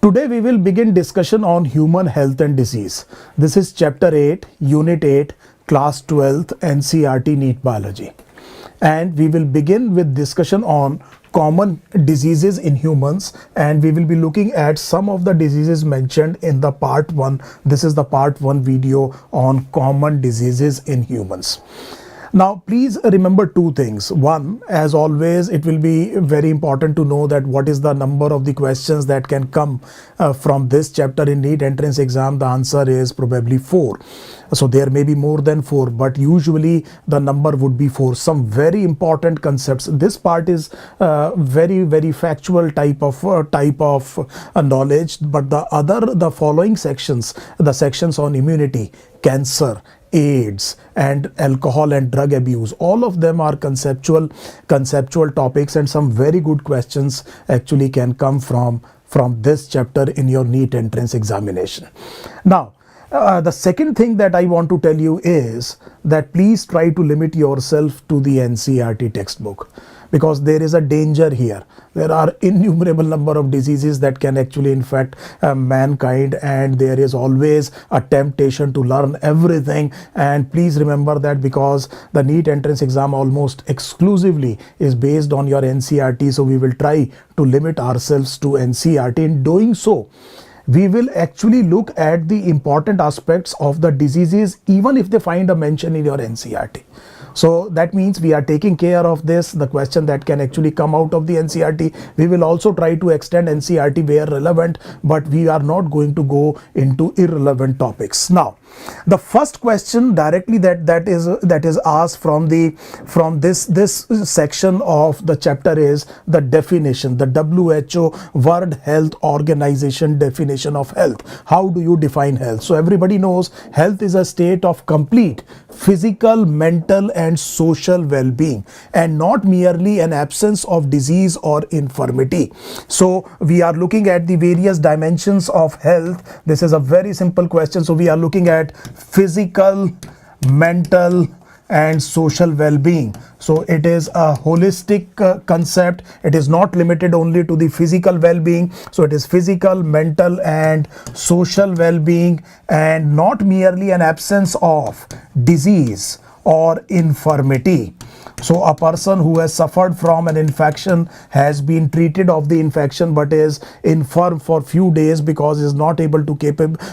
Today we will begin discussion on human health and disease. This is chapter 8, unit 8, class 12th, NCERT NEET biology. And we will begin with discussion on common diseases in humans, and we will be looking at some of the diseases mentioned in the part 1. This is the part 1 video on common diseases in humans. Now, please remember two things. One, as always, it will be very important to know that what is the number of the questions that can come from this chapter in NEET entrance exam. The answer is probably 4. So there may be more than 4, but usually the number would be 4. Some very important concepts. This part is very factual type of knowledge, but the following sections, the sections on immunity, cancer, AIDS, and alcohol and drug abuse, all of them are conceptual topics, and some very good questions actually can come from this chapter in your NEET entrance examination. Now, the second thing that I want to tell you is that please try to limit yourself to the NCERT textbook, because there is a danger here. There are innumerable number of diseases that can actually infect mankind, and there is always a temptation to learn everything. And please remember that, because the NEET entrance exam almost exclusively is based on your NCERT, so we will try to limit ourselves to NCERT. In doing so, we will actually look at the important aspects of the diseases even if they find a mention in your NCERT. So that means we are taking care of this, the question that can actually come out of the NCERT. We will also try to extend NCERT where relevant, but we are not going to go into irrelevant topics. Now, the first question directly that is asked from this section of the chapter is the definition, the WHO World Health Organization definition of health. How do you define health? So everybody knows health is a state of complete physical, mental, and social well-being, and not merely an absence of disease or infirmity. So we are looking at the various dimensions of health. This is a very simple question. So we are looking at physical, mental, and social well-being. So it is a holistic concept. It is not limited only to the physical well-being. So it is physical, mental, and social well-being, and not merely an absence of disease or infirmity. So a person who has suffered from an infection, has been treated of the infection, but is infirm for few days because is not able to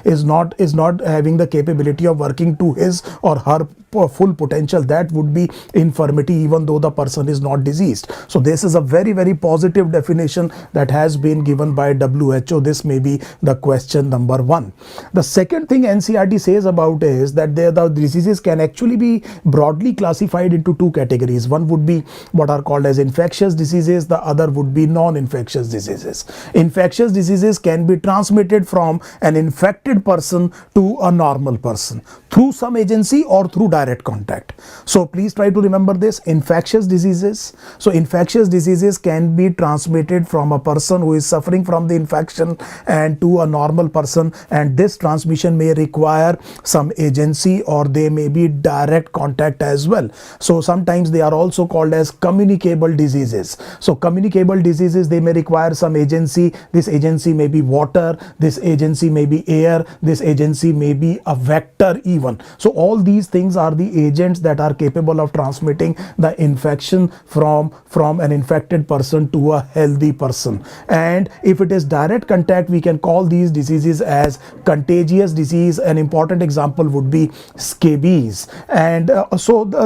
is not having the capability of working to his or her full potential, that would be infirmity, even though the person is not diseased. So this is a very positive definition that has been given by WHO. This may be the question number 1. The second thing NCERT says about is that the diseases can actually be broadly classified into 2 categories. One would be what are called as infectious diseases, the other would be non-infectious diseases. Infectious diseases can be transmitted from an infected person to a normal person through some agency or through direct contact. So please try to remember this, infectious diseases. So infectious diseases can be transmitted from a person who is suffering from the infection and to a normal person, and this transmission may require some agency or they may be direct contact as well. So sometimes they are also called as communicable diseases. So communicable diseases, they may require some agency. This agency may be water, this agency may be air, this agency may be a vector even. So all these things are the agents that are capable of transmitting the infection from an infected person to a healthy person. And if it is direct contact, we can call these diseases as contagious disease. An important example would be scabies. And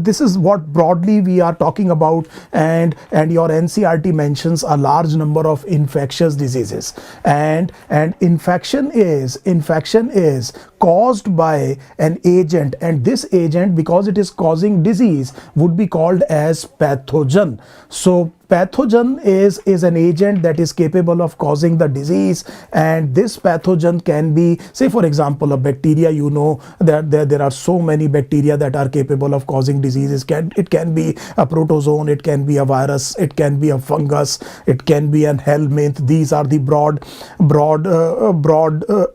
this is what broadly we are talking about, and your NCERT mentions a large number of infectious diseases, and infection is caused by an agent, and this agent, because it is causing disease, would be called as pathogen. So pathogen is an agent that is capable of causing the disease, and this pathogen can be, say for example, a bacteria. You know that there are so many bacteria that are capable of causing diseases. It can be a protozoan, it can be a virus, it can be a fungus, it can be an helminth. These are the broad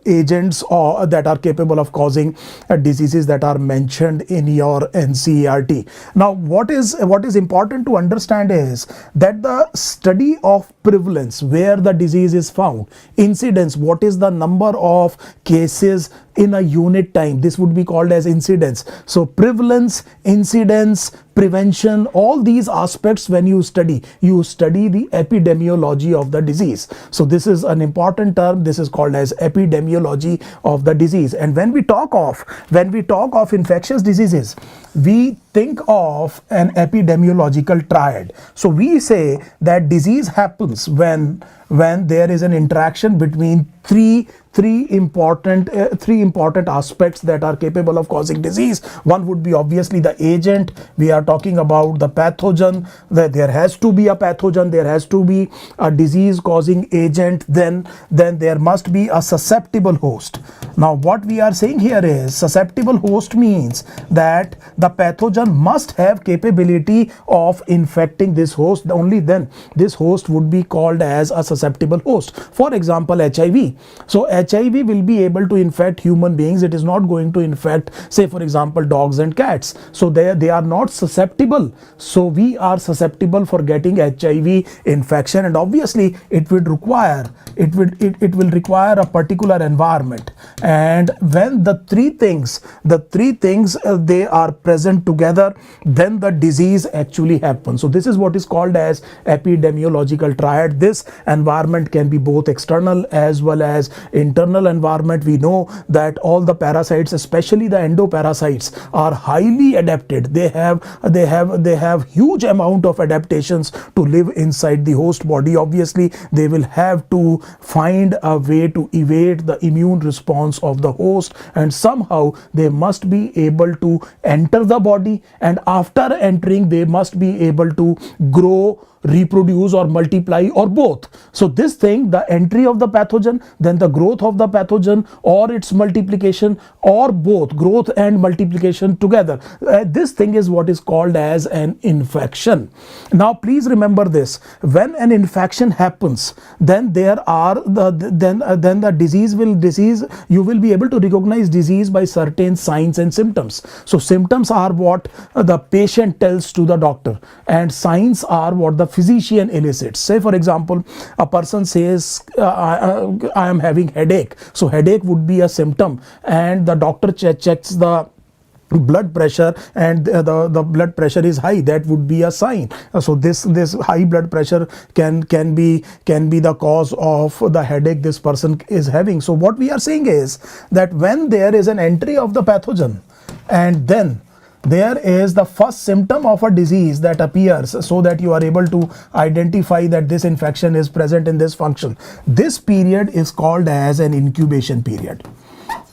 agents that are capable capable of causing diseases that are mentioned in your NCERT. Now, what is important to understand is that the study of prevalence, where the disease is found, incidence, what is the number of cases in a unit time, this would be called as incidence. So prevalence, incidence, prevention, all these aspects, when you study the epidemiology of the disease. So this is an important term. This is called as epidemiology of the disease. And when we talk of infectious diseases, we think of an epidemiological triad. So we say that disease happens when there is an interaction between three important aspects that are capable of causing disease. One would be obviously the agent. We are talking about the pathogen. That there has to be a pathogen, there has to be a disease causing agent, then there must be a susceptible host. Now what we are saying here is susceptible host means that the pathogen must have capability of infecting this host. Only then this host would be called as a susceptible host. For example, HIV. So HIV will be able to infect human beings. It is not going to infect, say for example, dogs and cats. So they are not susceptible. So we are susceptible for getting HIV infection, and obviously it will require a particular environment. And when the three things they are present together, then the disease actually happens. So this is what is called as epidemiological triad. This environment can be both external as well as internal environment. We know that all the parasites, especially the endoparasites, are highly adapted. They have huge amount of adaptations to live inside the host body. Obviously they will have to find a way to evade the immune response of the host, and somehow they must be able to enter the body, and after entering they must be able to grow, reproduce or multiply, or both. So this thing, the entry of the pathogen, then the growth of the pathogen, or its multiplication, or both growth and multiplication together, this thing is what is called as an infection. Now please remember this: when an infection happens, then there are the disease you will be able to recognize disease by certain signs and symptoms. So symptoms are what the patient tells to the doctor, and signs are what the physician elicits. Say for example, a person says I am having headache. So headache would be a symptom, and the doctor checks the blood pressure, and the blood pressure is high. That would be a sign. So this high blood pressure can be the cause of the headache this person is having. So what we are saying is that when there is an entry of the pathogen, and then there is the first symptom of a disease that appears, so that you are able to identify that this infection is present in this function, this period is called as an incubation period.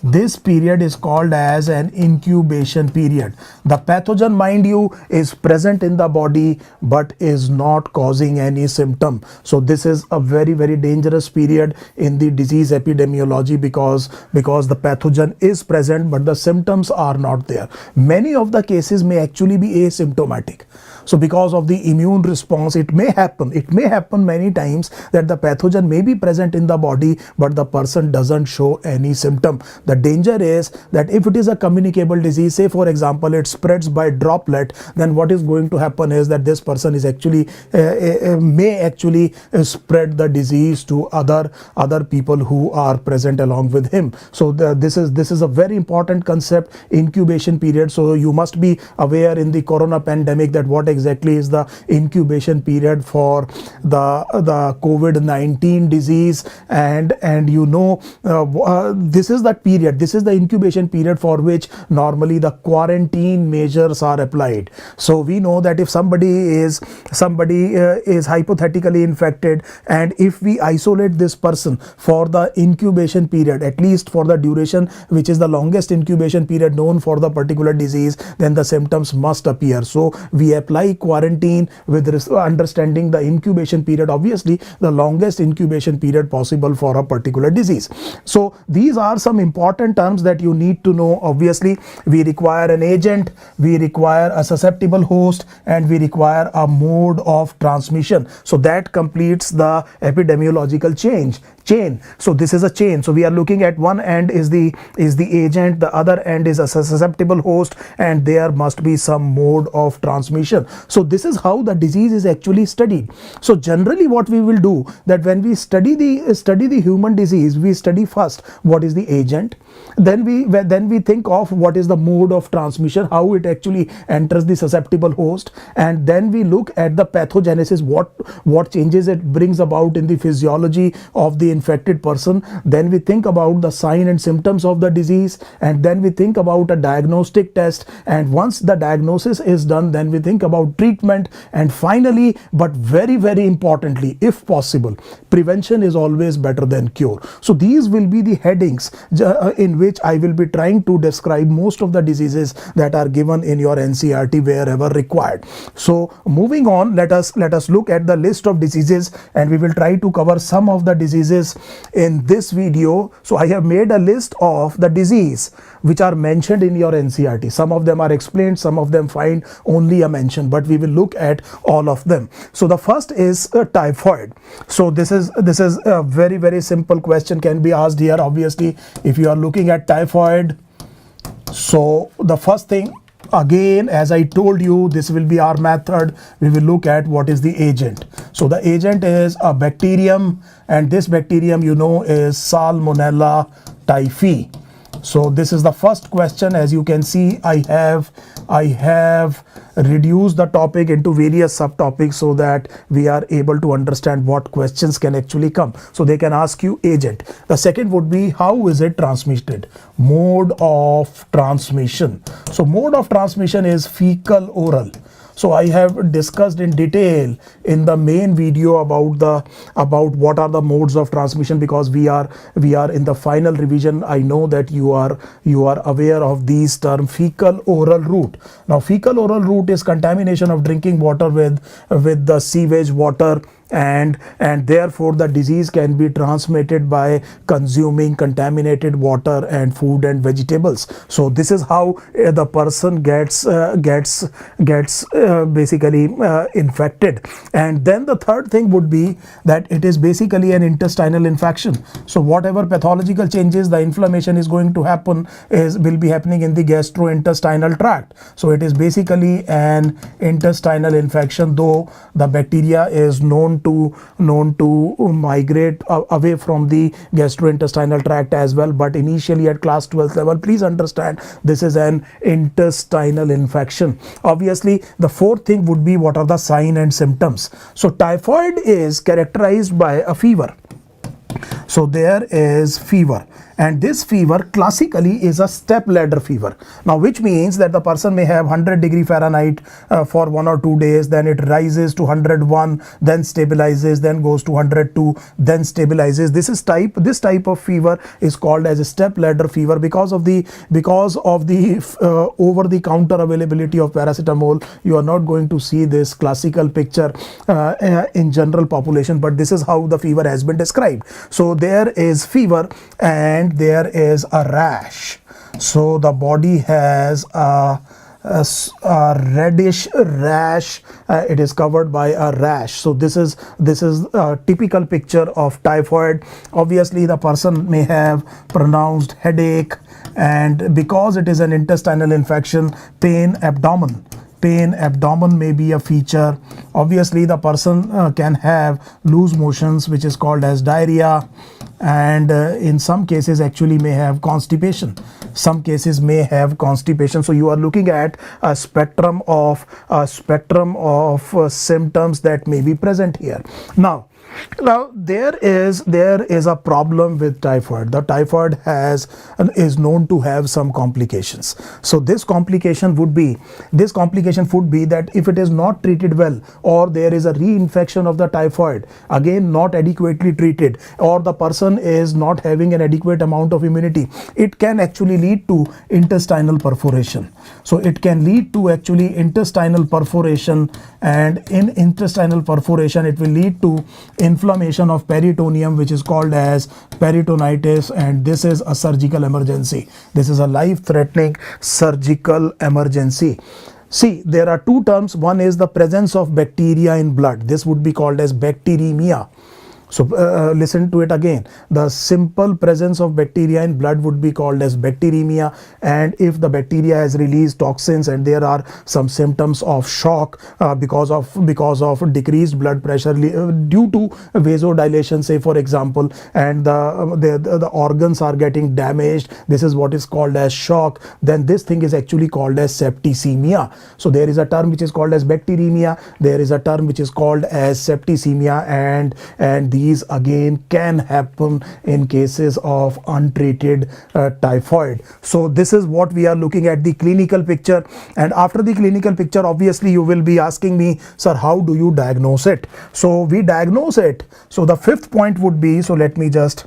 This period is called as an incubation period. The pathogen, mind you, is present in the body but is not causing any symptom. So this is a very, very dangerous period in the disease epidemiology, because the pathogen is present but the symptoms are not there. Many of the cases may actually be asymptomatic. So because of the immune response, it may happen many times that the pathogen may be present in the body but the person doesn't show any symptom. The danger is that if it is a communicable disease, say for example it spreads by droplet, then what is going to happen is that this person is actually may actually spread the disease to other people who are present along with him. So this is a very important concept, incubation period. So you must be aware in the corona pandemic that what exactly is the incubation period for the COVID-19 disease, and you know this is that period. This is the incubation period for which normally the quarantine measures are applied. So we know that if somebody is hypothetically infected, and if we isolate this person for the incubation period, at least for the duration which is the longest incubation period known for the particular disease, then the symptoms must appear. So we apply quarantine with understanding the incubation period, obviously the longest incubation period possible for a particular disease. So these are some important terms that you need to know. Obviously we require an agent, we require a susceptible host, and we require a mode of transmission. So that completes the epidemiological chain. So this is a chain. So we are looking at one end is the agent, the other end is a susceptible host, and there must be some mode of transmission. So this is how the disease is actually studied. So generally what we will do, that when we study the human disease, we study first what is the agent, then we think of what is the mode of transmission, how it actually enters the susceptible host, and then we look at the pathogenesis, what changes it brings about in the physiology of the infected person. Then we think about the sign and symptoms of the disease, and then we think about a diagnostic test, and once the diagnosis is done, then we think about treatment, and finally, but very, very importantly, if possible, prevention is always better than cure. So these will be the headings in which I will be trying to describe most of the diseases that are given in your NCERT wherever required. So moving on, let us look at the list of diseases, and we will try to cover some of the diseases in this video. So I have made a list of the disease which are mentioned in your NCERT. Some of them are explained, some of them find only a mention, but we will look at all of them. So the first is typhoid. So this is a very, very simple question can be asked here. Obviously, if you are looking at typhoid, so the first thing, again, as I told you, this will be our method. We will look at what is the agent. So the agent is a bacterium, and this bacterium, you know, is Salmonella typhi. So this is the first question. As you can see, I have reduced the topic into various subtopics so that we are able to understand what questions can actually come. So they can ask you agent. The second would be, how is it transmitted? Mode of transmission. So mode of transmission is fecal oral. So I have discussed in detail in the main video about what are the modes of transmission, because we are in the final revision. I know that you are aware of these terms, fecal oral route. Now fecal oral route is contamination of drinking water with the sewage water, and therefore the disease can be transmitted by consuming contaminated water and food and vegetables. So this is how the person gets basically infected. And then the third thing would be that it is basically an intestinal infection. So whatever pathological changes, the inflammation is going to happen will be happening in the gastrointestinal tract. So it is basically an intestinal infection, though the bacteria is known to migrate away from the gastrointestinal tract as well. But initially at class 12th level, please understand this is an intestinal infection. Obviously, the fourth thing would be what are the signs and symptoms. So typhoid is characterized by a fever. So there is fever, and this fever classically is a step ladder fever. Now, which means that the person may have 100° Fahrenheit for 1 or 2 days, then it rises to 101, then stabilizes, then goes to 102, then stabilizes. This type of fever is called as a step ladder fever because of the over the counter availability of paracetamol. You are not going to see this classical picture in general population, but this is how the fever has been described. So there is fever and there is a rash. So the body has a reddish rash. It is covered by a rash. So this is a typical picture of typhoid. Obviously the person may have pronounced headache, and because it is an intestinal infection, pain abdomen may be a feature. Obviously the person can have loose motions, which is called as diarrhea, and in some cases actually may have constipation. Some cases may have constipation. So you are looking at a spectrum of symptoms that may be present here. Now there is a problem with typhoid. The typhoid is known to have some complications. So this complication would be that if it is not treated well, or there is a reinfection of the typhoid, again not adequately treated, or the person is not having an adequate amount of immunity, it can actually lead to intestinal perforation. So it can lead to actually intestinal perforation, and in intestinal perforation it will lead to inflammation of peritoneum, which is called as peritonitis, and this is a surgical emergency. This is a life-threatening surgical emergency. See, there are two terms. One is the presence of bacteria in blood. This would be called as bacteremia. So listen to it again. The simple presence of bacteria in blood would be called as bacteremia, and if the bacteria has released toxins and there are some symptoms of shock because of decreased blood pressure due to vasodilation, say for example, and the organs are getting damaged, this is what is called as shock, then this thing is actually called as septicemia. So there is a term which is called as bacteremia, there is a term which is called as septicemia, and these again can happen in cases of untreated typhoid. So this is what we are looking at, the clinical picture. And after the clinical picture, obviously you will be asking me, sir, how do you diagnose it? So we diagnose it. So the fifth point would be, so let me just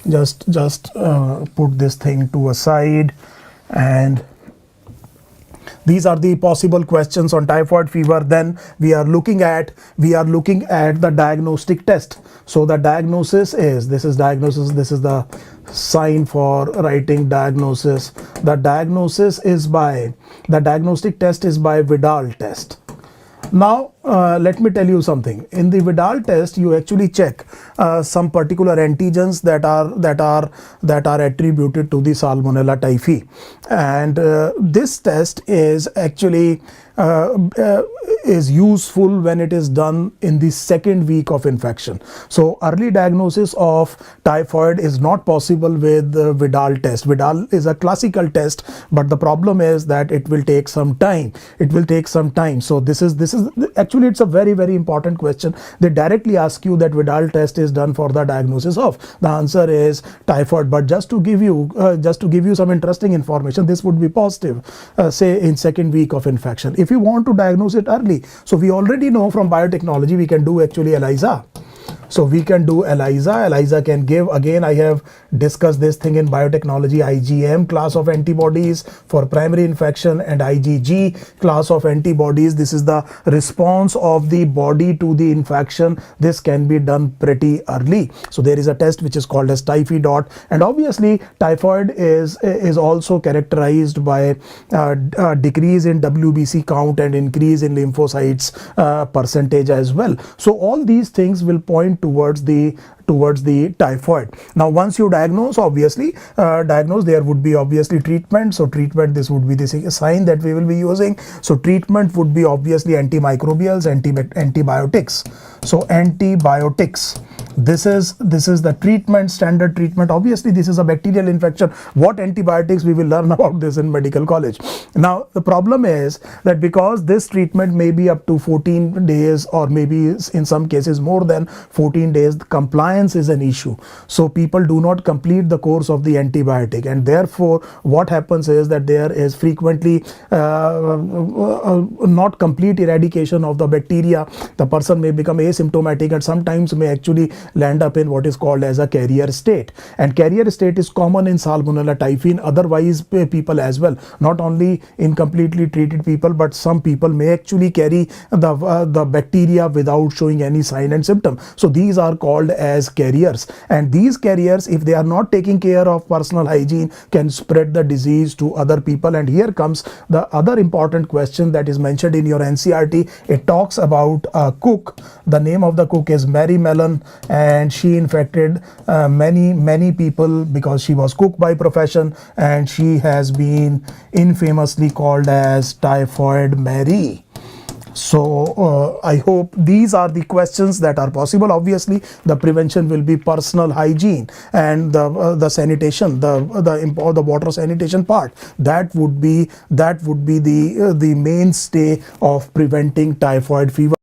put this thing to a side, and these are the possible questions on typhoid fever. Then we are looking at the diagnostic test. So the diagnosis is, this is diagnosis, this is the sign for writing diagnosis. The diagnostic test is by Vidal test. Now let me tell you something. In the Vidal test, you actually check some particular antigens that are attributed to the Salmonella typhi, and this test is actually is useful when it is done in the second week of infection. So early diagnosis of typhoid is not possible with the Vidal test. Vidal is a classical test, but the problem is that it will take some time. So this is actually, it's a very, very important question. They directly ask you that Vidal test is done for the diagnosis of. The answer is typhoid. But just to give you some interesting information, this would be positive, say in second week of infection. If you want to diagnose it early, so we already know from biotechnology we can do actually ELISA. So we can do ELISA. ELISA can give, again, I have discussed this thing in biotechnology, IgM class of antibodies for primary infection and IgG class of antibodies. This is the response of the body to the infection. This can be done pretty early. So there is a test which is called as Typhoid, and obviously typhoid is also characterized by decrease in WBC count and increase in lymphocytes percentage as well. So all these things will point towards the typhoid. Now once you diagnose, there would be obviously treatment. So treatment, this would be the sign that we will be using. So treatment would be obviously antimicrobials, antibiotics. So antibiotics, this is the treatment, standard treatment. Obviously this is a bacterial infection. What antibiotics, we will learn about this in medical college. Now the problem is that because this treatment may be up to 14 days or maybe in some cases more than 14 days, compliance is an issue. So people do not complete the course of the antibiotic, and therefore what happens is that there is frequently not complete eradication of the bacteria. The person may become asymptomatic and sometimes may actually land up in what is called as a carrier state, and carrier state is common in Salmonella typhi, in otherwise people as well, not only in completely treated people, but some people may actually carry the bacteria without showing any sign and symptom. So these are called as carriers, and these carriers, if they are not taking care of personal hygiene, can spread the disease to other people. And here comes the other important question that is mentioned in your NCRT. It talks about a cook. The name of the cook is Mary Mellon, and she infected many people because she was cook by profession, and she has been infamously called as Typhoid Mary. So I hope these are the questions that are possible. Obviously the prevention will be personal hygiene, and the sanitation, the water sanitation part, that would be the mainstay of preventing typhoid fever.